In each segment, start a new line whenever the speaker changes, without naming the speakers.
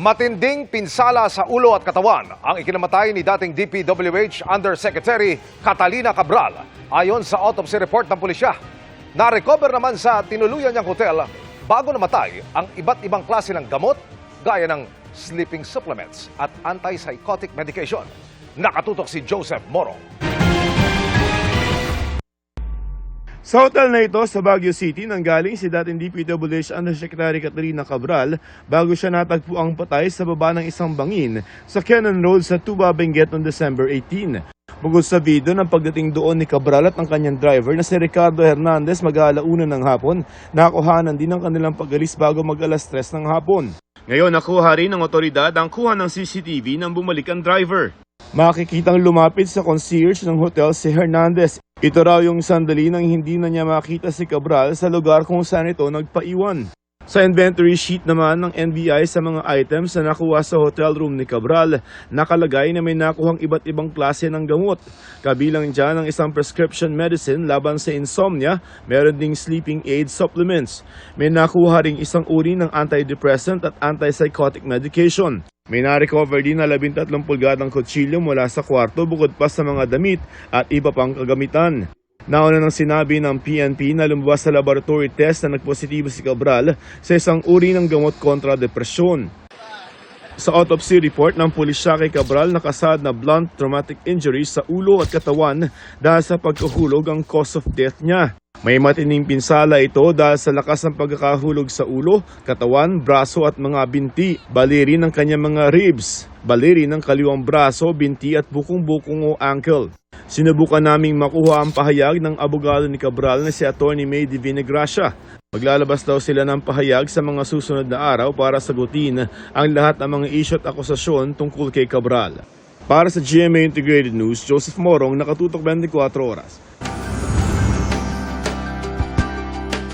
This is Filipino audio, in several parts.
Matinding pinsala sa ulo at katawan ang ikinamatay ni dating DPWH Undersecretary Catalina Cabral ayon sa autopsy report ng pulisya. Na-recover naman sa tinuluyan niyang hotel bago namatay ang iba't ibang klase ng gamot gaya ng sleeping supplements at antipsychotic medication. Nakatutok si Joseph Morong.
Sa hotel na ito sa Baguio City nanggaling si dating DPWH Undersecretary Catalina Cabral bago siya natagpo ang patay sa baba ng isang bangin sa Cannon Road sa Tuba, Benguet noong December 18. Bukod sa video ng pagdating doon ni Cabral at ang kanyang driver na si Ricardo Hernandez mag-aalauna ng hapon, nakuhanan din ang kanilang pag-alis bago mag-alas 3 ng hapon. Ngayon nakuha rin ng otoridad ang kuha ng CCTV ng bumalik ang driver. Makikitang lumapit sa concierge ng hotel si Hernandez. Ito raw yung sandali nang hindi na niya makita si Cabral sa lugar kung saan ito nagpaiwan. Sa inventory sheet naman ng NBI sa mga items na nakuha sa hotel room ni Cabral, nakalagay na may nakuhang iba't ibang klase ng gamot. Kabilang dyan ang isang prescription medicine laban sa insomnia, meron ding sleeping aid supplements. May nakuha ring isang uri ng antidepressant at antipsychotic medication. May na-recover din na 13 pulgadang kutsilyo mula sa kwarto bukod pa sa mga damit at iba pang kagamitan. Nauna nang sinabi ng PNP na lumabas sa laboratory test na nagpositibo si Cabral sa isang uri ng gamot kontra depresyon. Sa autopsy report ng pulisya kay Cabral, nakasad na blunt traumatic injuries sa ulo at katawan dahil sa pagkahulog ang cause of death niya. May matinding pinsala ito dahil sa lakas ng pagkakahulog sa ulo, katawan, braso at mga binti, bali rin ng kanyang mga ribs, bali rin ng kaliwang braso, binti at bukong-bukong o ankle. Sinubukan naming makuha ang pahayag ng abogado ni Cabral na si Atty. May Divina Gracia. Maglalabas daw sila ng pahayag sa mga susunod na araw para sagutin ang lahat ng mga isyu at akusasyon tungkol kay Cabral. Para sa GMA Integrated News, Joseph Morong, nakatutok 24 oras.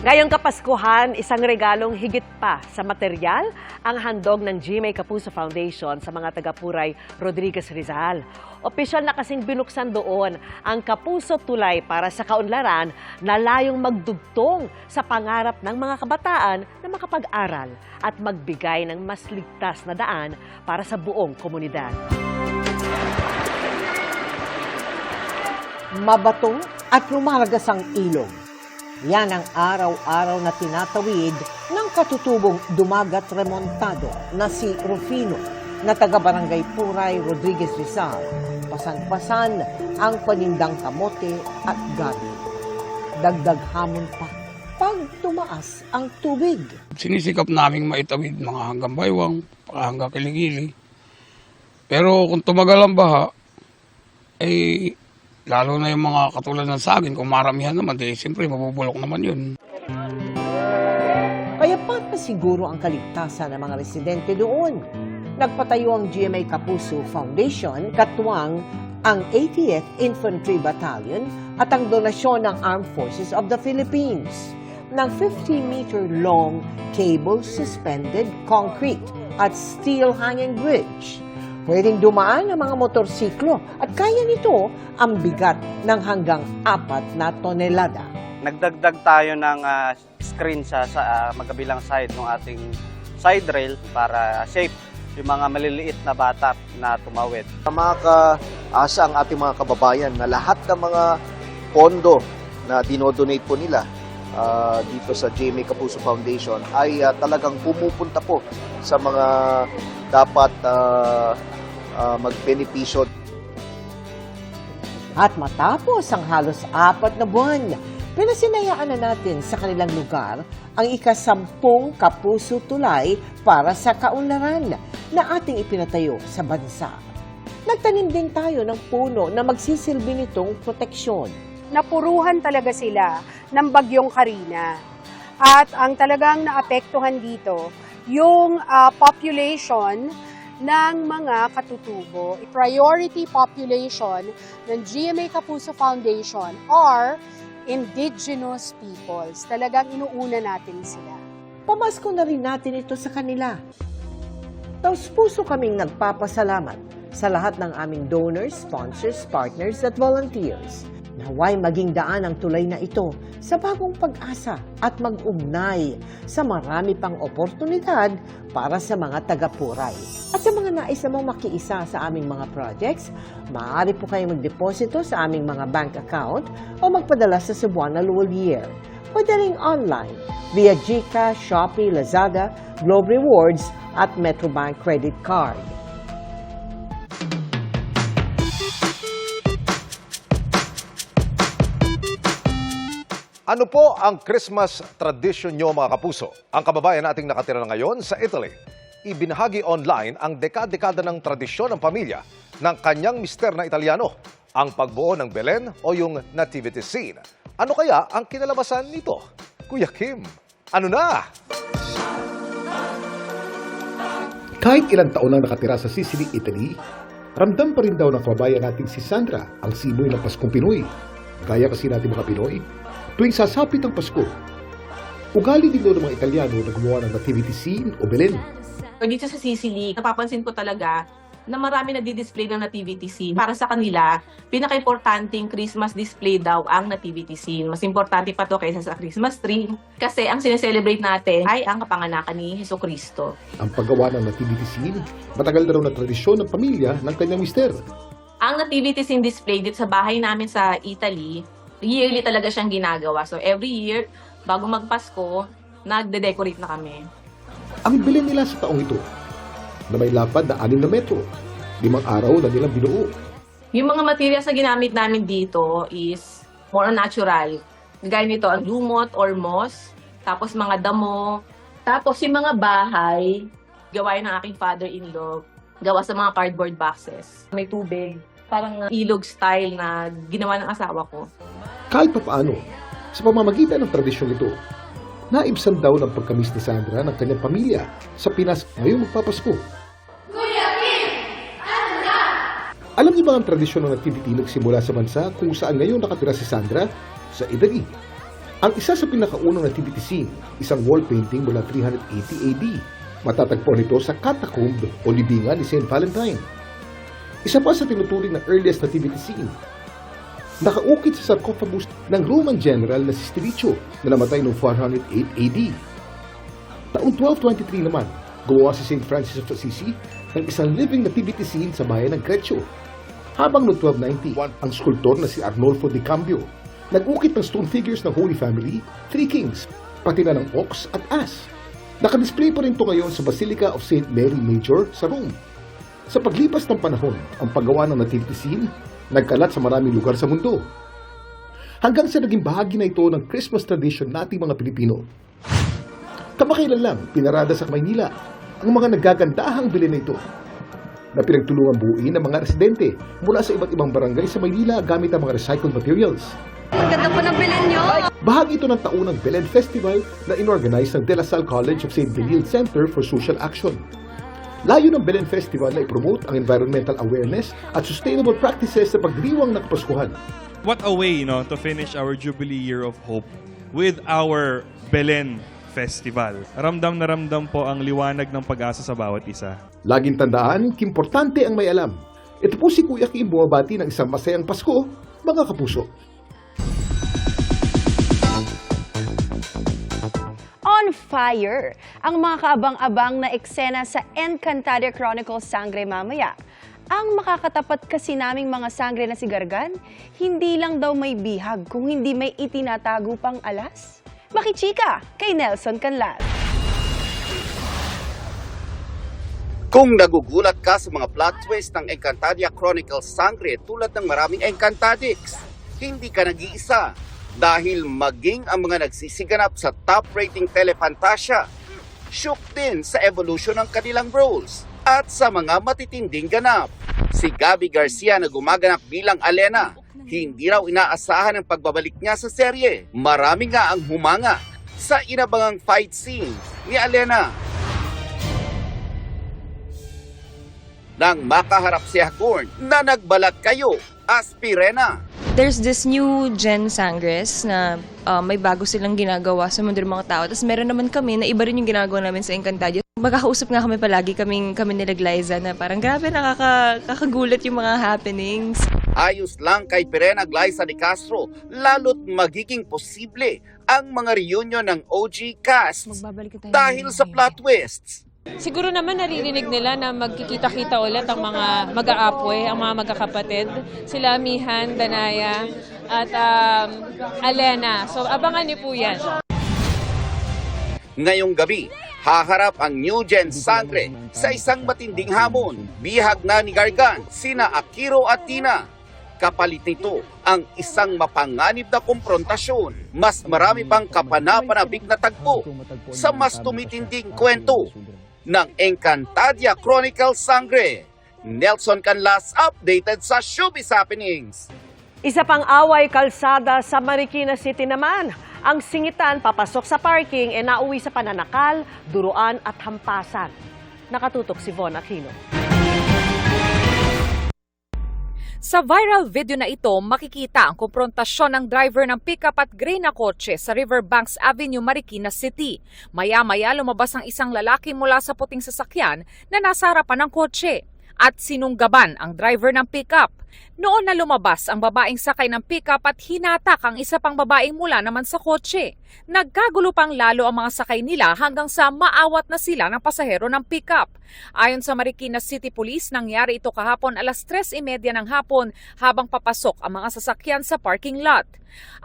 Ngayong Kapaskuhan, isang regalong higit pa sa material ang handog ng GMA Kapuso Foundation sa mga taga-Puray Rodriguez Rizal. Opisyal na kasing binuksan doon ang Kapuso Tulay para sa kaunlaran na layong magdugtong sa pangarap ng mga kabataan na makapag-aral at magbigay ng mas ligtas na daan para sa buong komunidad.
Mabato at lumalagas ang ilog. Yan ang araw-araw na tinatawid ng katutubong dumagat remontado na si Rufino na taga-barangay Puray, Rodriguez Rizal. Pasan-pasan ang panindang kamote at gabi. Dagdag hamon pa pag tumaas ang tubig.
Sinisikap naming maitawid mga hanggang baywang, hanggang kiligili. Pero kung tumagal ang baha, ay lalo na yung mga katulad ng saging, kung maramihan naman, siyempre mabubulok naman yun.
Kaya paano siguro ang kaligtasan ng mga residente doon? Nagpatayo ang GMA Kapuso Foundation, katuwang ang 80th Infantry Battalion at ang donasyon ng Armed Forces of the Philippines ng 50-meter-long cable-suspended concrete at steel hanging bridge. Pwedeng dumaan ang mga motorsiklo at kaya nito ang bigat ng hanggang 4 na tonelada.
Nagdagdag tayo ng screen sa magkabilang side ng ating side rail para safe yung mga maliliit na bata na tumawid.
Makaasa ang ating mga kababayan na lahat ng mga pondo na dinodonate po nila dito sa GMA Kapuso Foundation ay talagang pumupunta po sa mga dapat magbenepisyo.
At matapos ang halos 4 na buwan, pinasinayaan na natin sa kanilang lugar ang ika-10 Kapuso Tulay para sa kaunlaran na ating ipinatayo sa bansa. Nagtanim din tayo ng puno na magsisilbi nitong proteksyon.
Napuruhan talaga sila ng bagyong Karina. At ang talagang naapektuhan dito, yung population ng mga katutubo. Priority population ng GMA Kapuso Foundation are indigenous peoples. Talagang inuuna natin sila.
Pamasko na rin natin ito sa kanila. Taos-puso kaming nagpapasalamat sa lahat ng aming donors, sponsors, partners at volunteers. Naway maging daan ang tulay na ito sa bagong pag-asa at mag-ugnay sa marami pang oportunidad para sa mga taga-Puray. At sa mga nais namang makiisa sa aming mga projects, maaari po kayong magdeposito sa aming mga bank account o magpadala sa Cebuana Luwalier. Pwede rin online via GCash, Shopee, Lazada, Globe Rewards at Metrobank Credit Card.
Ano po ang Christmas tradition nyo mga kapuso? Ang kababayan nating nakatira na ngayon sa Italy, ibinahagi online ang dekada-dekada ng tradisyon ng pamilya ng kanyang mister na Italiano, ang pagbuo ng Belen o yung nativity scene. Ano kaya ang kinalabasan nito? Kuya Kim, ano na?
Kahit ilang taon nang nakatira sa Sicily, Italy, ramdam pa rin daw ng kababayan nating si Sandra ang simoy ng Paskong Pinoy. Gaya kasi natin mga Pinoy, tuwing sasapit ang Pasko, ugali din doon ng mga Italiano na gumawa ng nativity scene o Belen.
Dito sa Sicily, napapansin ko talaga na marami nagdi-display ng nativity scene. Para sa kanila, pinaka-importanting Christmas display daw ang nativity scene. Mas importante pa to kaysa sa Christmas tree. Kasi ang sineselebrate natin ay ang kapanganakan ni Jesucristo.
Ang paggawa ng nativity scene, matagal na raw na tradisyon ng pamilya ng kanyang mister.
Ang nativity scene display dito sa bahay namin sa Italy, yearly talaga siyang ginagawa. So every year, bago magpasko, nagde-decorate na kami.
Ang Belen nila sa taong ito, na may lapad na 6 na metro, 5 araw na nilang binuo.
Yung mga materials na ginamit namin dito is more on natural. Gaya nito, ang lumot or moss, tapos mga damo, tapos yung mga bahay, gawain ng aking father-in-law, gawa sa mga cardboard boxes. May tubig, parang ilog style na ginawa ng asawa ko.
Kahit pa paano, sa pamamagitan ng tradisyong ito, naibsan daw ng pagkamis ni Sandra ng kanyang pamilya sa Pinas ngayong magpapasko. Alam niyo ba ang tradisyon ng nativity nagsimula sa bansa kung saan ngayon nakatira si Sandra? Sa Italy. Ang isa sa pinakaunang nativity scene, isang wall painting mula 380 AD. Matatagpuan ito sa catacomb o libingan ni St. Valentine. Isa pa sa tinuturing na earliest nativity scene. Nakaukit sa sarcophagus ng Roman general na si Stilicho na namatay noong 408 AD. Taong 1223 naman, gumawa si St. Francis of Assisi ng isang living nativity scene sa bayan ng Greccio. Habang noong 1290, ang skulptor na si Arnolfo di Cambio nag-ukit ng stone figures ng Holy Family, 3 kings, pati na ng ox at ass. Nakadisplay pa rin ito ngayon sa Basilica of St. Mary Major sa Rome. Sa paglipas ng panahon, ang paggawa ng nativity scene nagkalat sa maraming lugar sa mundo. Hanggang sa naging bahagi na ito ng Christmas tradition nating mga Pilipino. Kamakailan lang, pinarada sa Maynila ang mga naggagandahang Belen na ito na pinagtulungan buuin ng mga residente mula sa iba't ibang barangay sa Maynila gamit ang mga recycled materials.
Ang ganda po ng Belen nyo!
Bahagi ito ng taunang Belen Festival na inorganize ng De La Salle College of St. Benil Center for Social Action. Layo ng Belen Festival na i-promote ang environmental awareness at sustainable practices sa pagdiriwang ng Kapaskuhan.
What a way, to finish our Jubilee Year of Hope with our Belen Festival. Ramdam na ramdam po ang liwanag ng pag-asa sa bawat isa.
Laging tandaan, importante ang may alam. Ito po si Kuya Kim bumabati ng isang masayang Pasko, mga kapuso.
On fire ang mga kaabang-abang na eksena sa Encantadia Chronicles Sangre mamaya. Ang makakatapat kasi naming mga sangre na si Gargan, hindi lang daw may bihag kung hindi may itinatago pang alas. Makichika kay Nelson Canlas.
Kung nagugulat ka sa mga plot twist ng Encantadia Chronicles Sangre tulad ng maraming Encantadix, hindi ka nag-iisa dahil maging ang mga nagsisiganap sa top-rating Telefantasia, shook din sa evolution ng kanilang roles at sa mga matitinding ganap. Si Gabby Garcia na gumaganap bilang Alena, hindi raw inaasahan ang pagbabalik niya sa serye. Marami nga ang humanga sa inabangang fight scene ni Alena. Nang makaharap si Hagorn na nagbalat kayo, Aspirena.
There's this new Gen Sangres na may bago silang ginagawa sa mundo ng mga tao. Tapos meron naman kami na iba rin yung ginagawa namin sa Encantadia. Magkakausap nga kami palagi kami nila Glyza na parang grabe nakakagulat yung mga happenings.
Ayos lang kay Pirena Glyza de Castro, lalo't magiging posible ang mga reunion ng OG cast dahil sa plot twists.
Siguro naman naririnig nila na magkikita-kita ulit ang mga mag-aapoy, ang mga magkakapatid. Sila Mihan, Danaya, at Alena. So abangan niyo po yan.
Ngayong gabi, haharap ang New Gen Sangre sa isang matinding hamon. Bihag na ni Gargan, sina Akiro at Tina. Kapalit nito ang isang mapanganib na komprontasyon. Mas marami pang kapanapanabik na tagpo sa mas tumitinding kwento ng Encantadia Chronicles Sangre. Nelson Canlas updated sa Showbiz Happenings.
Isa pang away kalsada sa Marikina City naman. Ang singitan papasok sa parking e nauwi sa pananakal, duruan at hampasan. Nakatutok si Von Aquino.
Sa viral video na ito, makikita ang komprontasyon ng driver ng pickup at gray na kotse sa Riverbanks Avenue, Marikina City. Maya-maya lumabas ang isang lalaki mula sa puting sasakyan na nasa harapan ng kotse at sinunggaban ang driver ng pickup. Noon na lumabas ang babaeng sakay ng pickup at hinatak ang isa pang babaeng mula naman sa kotse. Nagkagulo pang lalo ang mga sakay nila hanggang sa maawat na sila ng pasahero ng pickup. Ayon sa Marikina City Police, nangyari ito kahapon alas 3:30 ng hapon habang papasok ang mga sasakyan sa parking lot.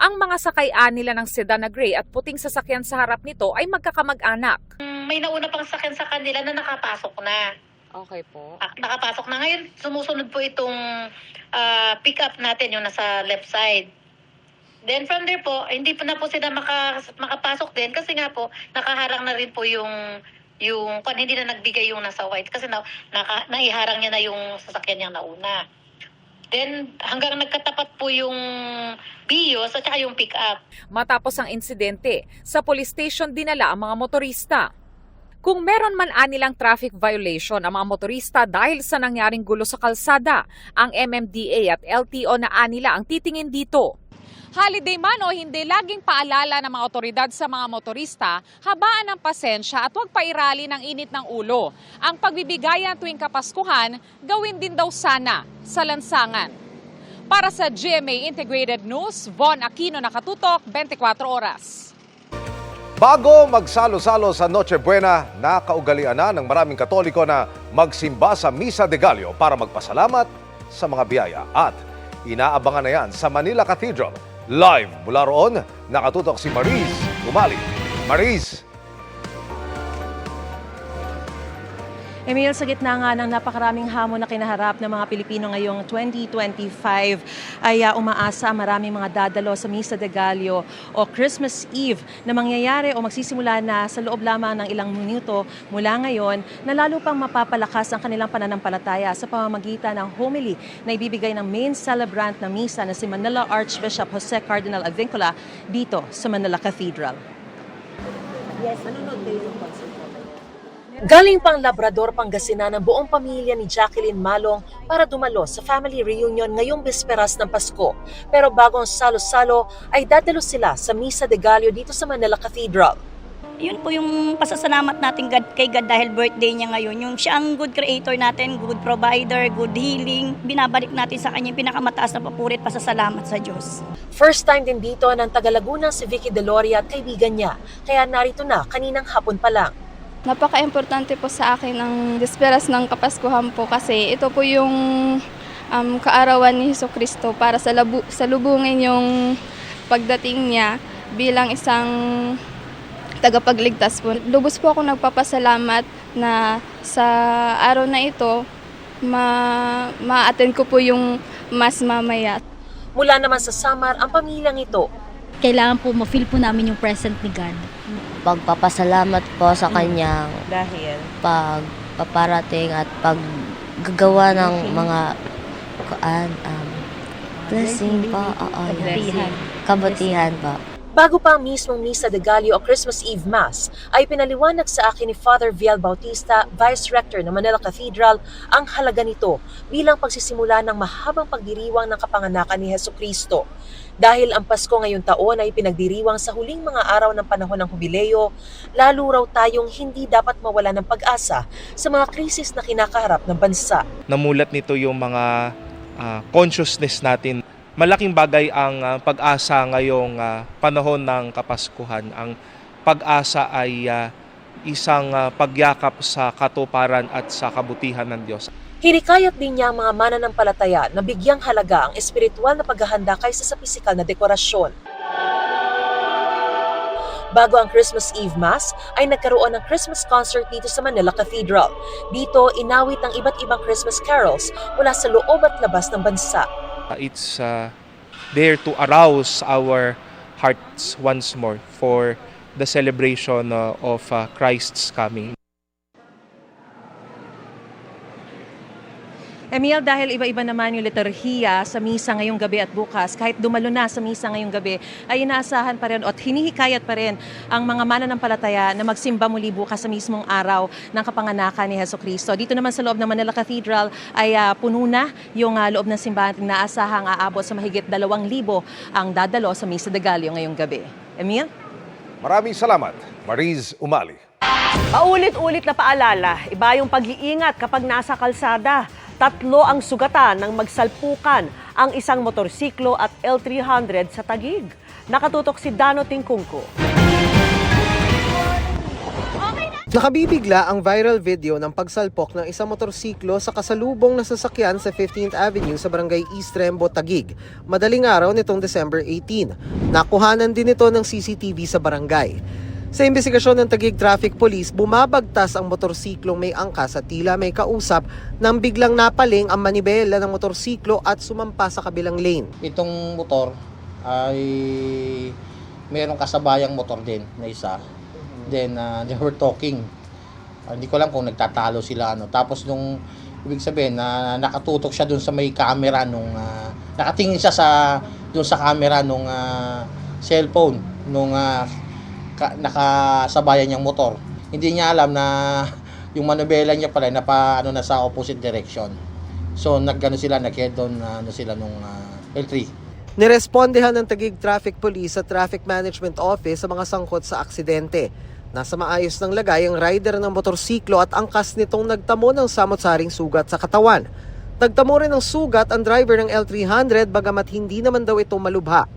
Ang mga sakay-an nila ng sedan na gray at puting sasakyan sa harap nito ay magkakamag-anak.
May nauna pang sakyan sa kanila na nakapasok na.
Okay po.
Nakapasok na. Ngayon, sumusunod po itong pick-up natin, yung nasa left side. Then from there po, hindi pa na po sila makapasok din kasi nga po, nakaharang na rin po yung hindi na nagbigay yung nasa white kasi naiharang niya na yung sasakyan niyang nauna. Then hanggang nagkatapat po yung Vios at saka yung pick-up.
Matapos ang insidente, sa police station dinala ang mga motorista. Kung meron man anilang traffic violation ang mga motorista dahil sa nangyaring gulo sa kalsada, ang MMDA at LTO na anila ang titingin dito. Holiday man o hindi, laging paalala ng mga otoridad sa mga motorista, habaan ng pasensya at huwag pairali ng init ng ulo. Ang pagbibigayan tuwing Kapaskuhan, gawin din daw sana sa lansangan. Para sa GMA Integrated News, Von Aquino, nakatutok, 24 oras.
Bago magsalo-salo sa Noche Buena, nakaugalian na ng maraming Katoliko na magsimba sa Misa de Gallo para magpasalamat sa mga biyaya. At inaabangan na yan sa Manila Cathedral. Live mula roon, nakatutok si Maris Umali. Maris!
Emil, sa gitna nga ng napakaraming hamon na kinaharap ng mga Pilipino ngayong 2025 ay umaasa maraming mga dadalo sa Misa de Gallo o Christmas Eve na mangyayari o magsisimula na sa loob lamang ng ilang minuto mula ngayon na lalo pang mapapalakas ang kanilang pananampalataya sa pamamagitan ng homily na ibibigay ng main celebrant ng misa na si Manila Archbishop Jose Cardinal Avincula dito sa Manila Cathedral.
Yes, nanonood kayo ng concert.
Galing pang Labrador, Pangasinan ang buong pamilya ni Jacqueline Malong para dumalo sa family reunion ngayong bisperas ng Pasko. Pero bago ang salo-salo ay dadalo sila sa Misa de Gallo dito sa Manila Cathedral.
Yun po yung pasasalamat natin kay God dahil birthday niya ngayon. Yung siya ang good creator natin, good provider, good healing. Binabalik natin sa kanya yung pinakamataas na papurit pasasalamat sa Diyos.
First time din dito ng taga-Laguna si Vicky Deloria at kaibigan niya. Kaya narito na kaninang hapon pa lang.
Napaka-importante po sa akin ang bisperas ng Kapaskuhan po kasi ito po yung kaarawan ni Jesucristo para sa lubungin yung pagdating niya bilang isang tagapagligtas po. Lubos po ako nagpapasalamat na sa araw na ito ma-attend ko po yung mass mamaya.
Mula naman sa Samar ang pamilyang ito.
Kailangan po ma-feel po namin yung present ni God.
Pagpapasalamat po sa kanyang
dahil
pagpaparating at paggagawa ng mga blessing pa, kabutihan pa.
Bago pa ang mismong Misa de Gallo o Christmas Eve Mass, ay pinaliwanag sa akin ni Father Viel Bautista, Vice Rector ng Manila Cathedral, ang halaga nito bilang pagsisimula ng mahabang pagdiriwang ng kapanganakan ni Jesucristo.
Dahil ang Pasko ngayong taon ay pinagdiriwang sa huling mga araw ng panahon ng Hubileo, lalo raw tayong hindi dapat mawala ng pag-asa sa mga krisis na kinakaharap ng bansa.
Namulat nito yung mga consciousness natin. Malaking bagay ang pag-asa ngayong panahon ng Kapaskuhan. Ang pag-asa ay isang pagyakap sa katuparan at sa kabutihan ng Diyos.
Hinikayat din niya ang mga mananampalataya na bigyang halaga ang espiritual na paghahanda kaysa sa pisikal na dekorasyon. Bago ang Christmas Eve Mass, ay nagkaroon ng Christmas concert dito sa Manila Cathedral. Dito, inawit ang iba't ibang Christmas carols mula sa loob at labas ng bansa.
It's there to arouse our hearts once more for the celebration of Christ's coming.
Emil, dahil iba-iba naman yung liturhiya sa misa ngayong gabi at bukas, kahit dumalo na sa misa ngayong gabi, ay inaasahan pa rin at hinihikayat pa rin ang mga mananampalataya na magsimba muli bukas sa mismong araw ng kapanganakan ni Jesucristo. Dito naman sa loob ng Manila Cathedral ay puno na yung loob ng simbahan na aasahang aabot sa mahigit 2,000 ang dadalo sa Misa de Gallo ngayong gabi. Emil?
Maraming salamat, Mariz Umali.
Paulit-ulit na paalala, iba yung pag-iingat kapag nasa kalsada. 3 ang sugatan ng magsalpukan ang isang motorsiklo at L300 sa Taguig. Nakatutok si Dano Tingkungko.
Nakabibigla ang viral video ng pagsalpok ng isang motorsiklo sa kasalubong na sasakyan sa 15th Avenue sa Barangay East Rembo, Taguig. Madaling araw nitong December 18. Nakuhanan din ito ng CCTV sa barangay. Sa investigasyon ng Taguig Traffic Police, bumabagtas ang motorsiklong may angkas at tila may kausap nang biglang napaling ang manibela ng motorsiklo at sumampa sa kabilang lane.
Itong motor ay mayroong kasabayang motor din na isa. Then they were talking. Hindi ko alam kung nagtatalo sila Tapos nung ibig sabihin na nakatutok siya dun sa may camera nung nakatingin siya dun sa camera nung cellphone nung nakasabayan niyang motor. Hindi niya alam na yung manubela niya pala na sa opposite direction. So nag-head on sila nung L3.
Nirespondehan ng Taguig Traffic Police sa Traffic Management Office sa mga sangkot sa aksidente. Nasa maayos ng lagay ang rider ng motorsiklo at angkas nitong nagtamo ng samot-saring sugat sa katawan. Nagtamo rin ng sugat ang driver ng L300 bagamat hindi naman daw ito malubha.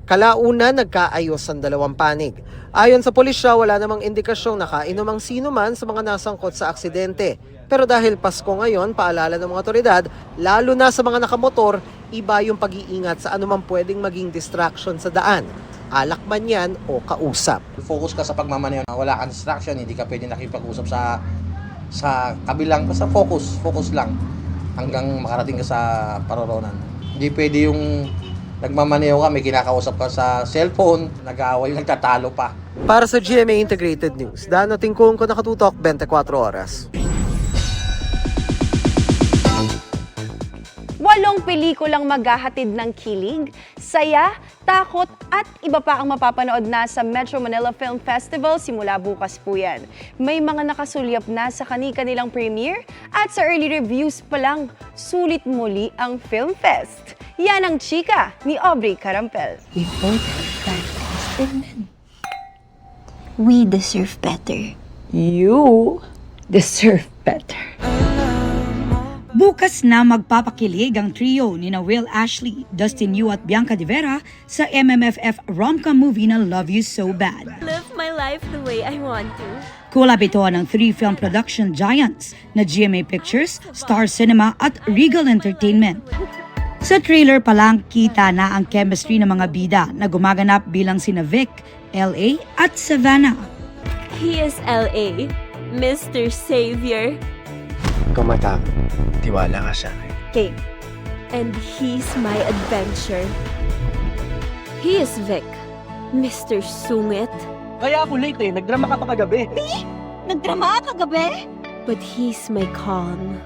Kalauna, nagkaayos ang 2 panig. Ayon sa pulisya, wala namang indikasyong nakainom ang sino man sa mga nasangkot sa aksidente. Pero dahil Pasko ngayon, paalala ng mga otoridad, lalo na sa mga nakamotor, iba yung pag-iingat sa anumang pwedeng maging distraction sa daan. Alak man yan o kausap.
Focus ka sa pagmamaneho. Wala kang distraction, hindi ka pwede nakipag-usap sa kabilang. Basta focus lang hanggang makarating ka sa paroronan. Hindi pwede yung nagmamaneho ka, may kinakausap ka sa cellphone, nag-aaway, nagtatalo pa.
Para sa GMA Integrated News, Dano Tingkungko, nakatutok 24 oras.
8 pelikulang maghahatid ng kilig, saya, takot at iba pa ang mapapanood na sa Metro Manila Film Festival simula bukas po yan. May mga nakasulyap na sa kani-kanilang premiere at sa early reviews pa lang, sulit muli ang Film Fest. Yan ang chika ni Aubrey Carampel.
We both have bad taste in men. We deserve better.
You deserve better.
Bukas na magpapakilig ang trio ni Will Ashley, Dustin Yu at Bianca De Vera sa MMFF rom-com movie na Love You So Bad.
Live my life the way I want to.
Kulab ito ng 3 film production giants na GMA Pictures, Star Cinema at Regal Entertainment. Sa trailer pa lang, kita na ang chemistry ng mga bida na gumaganap bilang sina Vic, LA at Savannah.
He is LA, Mr. Savior.
Kumatap, tiwala ka sa akin.
Okay. And he's my adventure. He is Vic, Mr. Sungit.
Kaya ako late nagdrama ka pa kagabi.
Nagdrama ka kagabi? But he's my calm.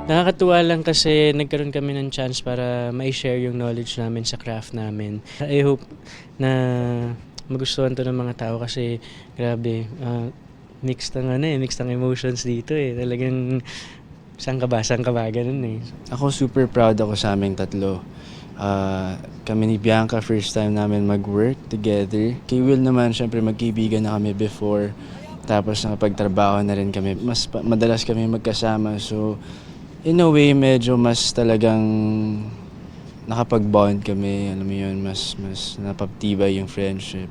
Nakakatuwa lang kasi nagkaroon kami ng chance para ma-share yung knowledge namin sa craft namin. I hope na magustuhan to ng mga tao kasi grabe, mixed ang emotions dito Talagang saan ka ba, ganun
Ako super proud ako sa aming tatlo.
Kami ni Bianca, first time namin mag-work together. Kay Will naman, syempre magkaibigan na kami before. Tapos nakapagtrabaho na rin kami. Madalas kami magkasama. So, in a way, medyo mas talagang nakapag-bond kami. Alam mo yun, mas napaptibay yung friendship.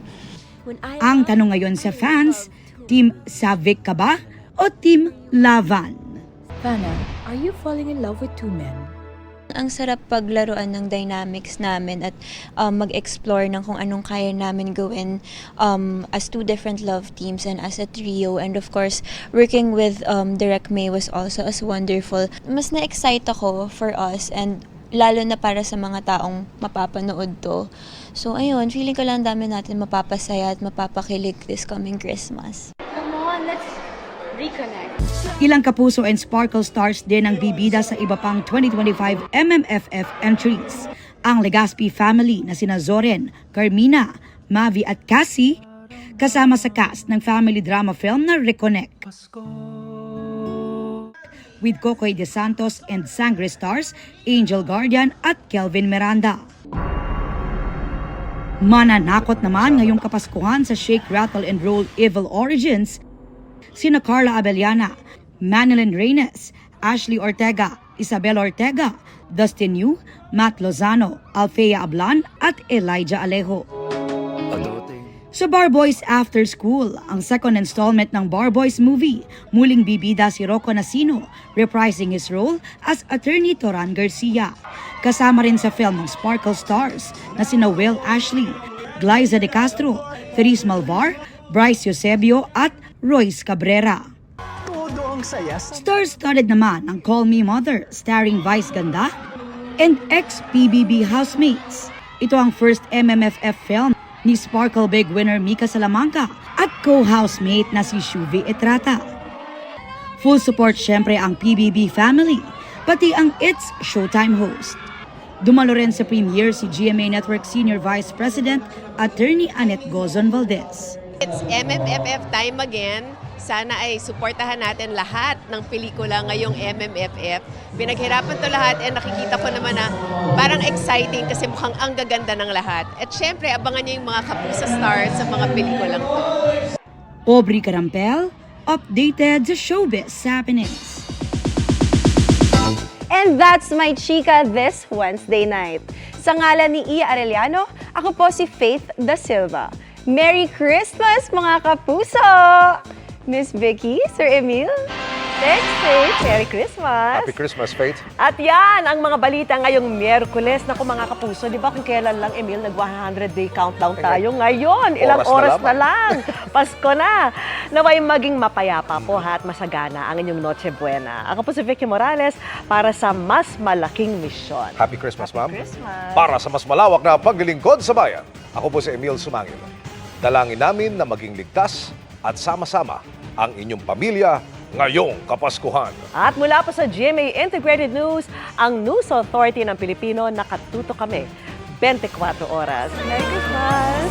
Ang tanong ngayon sa fans, Team Savic ka ba o Team Lavan?
Vanna, are you falling in love with two men?
Ang sarap paglaruan ng dynamics namin at mag-explore ng kung anong kaya namin gawin as two different love teams and as a trio. And of course, working with Direk May was also as wonderful. Mas na-excite ako for us and lalo na para sa mga taong mapapanood to. So ayun, feeling ko lang dami natin mapapasaya at mapapakilig this coming Christmas.
Come on, let's reconnect.
Ilang kapuso and sparkle stars din ang bibida sa iba pang 2025 MMFF entries. Ang Legaspi family na sina Zoren, Carmina, Mavi at Cassie kasama sa cast ng family drama film na Reconnect. With Cocoy De Santos and Sangre stars Angel Guardian at Kelvin Miranda. Mananakot naman ngayong Kapaskuhan sa Shake, Rattle and Roll Evil Origins sina Carla Abellana, Manilyn Reyes, Ashley Ortega, Isabel Ortega, Dustin Yu, Matt Lozano, Althea Ablan at Elijah Alejo. Sa Bar Boys After School, ang second installment ng Bar Boys movie, muling bibida si Rocco Nasino, reprising his role as Attorney Toran Garcia. Kasama rin sa film ng Sparkle Stars na sina Will Ashley, Glyza De Castro, Therese Malvar, Bryce Eusebio at Royce Cabrera. Star-studded naman ang Call Me Mother starring Vice Ganda and ex-PBB housemates. Ito ang first MMFF film ni Sparkle Big winner Mika Salamanca at co-housemate na si Shuvi Etrata. Full support syempre ang PBB family, pati ang It's Showtime host. Dumalo rin sa premiere si GMA Network Senior Vice President Attorney Annette Gozon Valdez.
It's MMFF time again. Sana ay suportahan natin lahat ng pelikula ngayong MMFF. Pinaghirapan to lahat and nakikita ko naman na parang exciting kasi mukhang ang gaganda ng lahat. At syempre, abangan niyo yung mga kapuso stars sa mga pelikulang to.
Aubrey Carampel, updated sa showbiz happenings.
And that's my chika this Wednesday night. Sa ngalan ni Iya Arellano, ako po si Faith Da Silva. Merry Christmas mga kapuso! Miss Vicky, Sir Emil, thanks, Faith. Merry Christmas!
Happy Christmas, Faith.
At yan, ang mga balita ngayong Miyerkules. Naku mga kapuso, di ba kung kailan lang, Emil, nag-100-day countdown tayo? Ngayon, ilang oras na lang. Pasko na. Naway maging mapayapa po at masagana ang inyong Noche Buena. Ako po si Vicky Morales para sa mas malaking misyon.
Happy Christmas, ma'am.
Christmas.
Para sa mas malawak na paglilingkod sa bayan, ako po si Emil Sumangil. Dalangin namin na maging ligtas at sama-sama ang inyong pamilya ngayong Kapaskuhan.
At mula po sa GMA Integrated News, ang News Authority ng Pilipino, nakatuto kami 24 oras. Merry Christmas!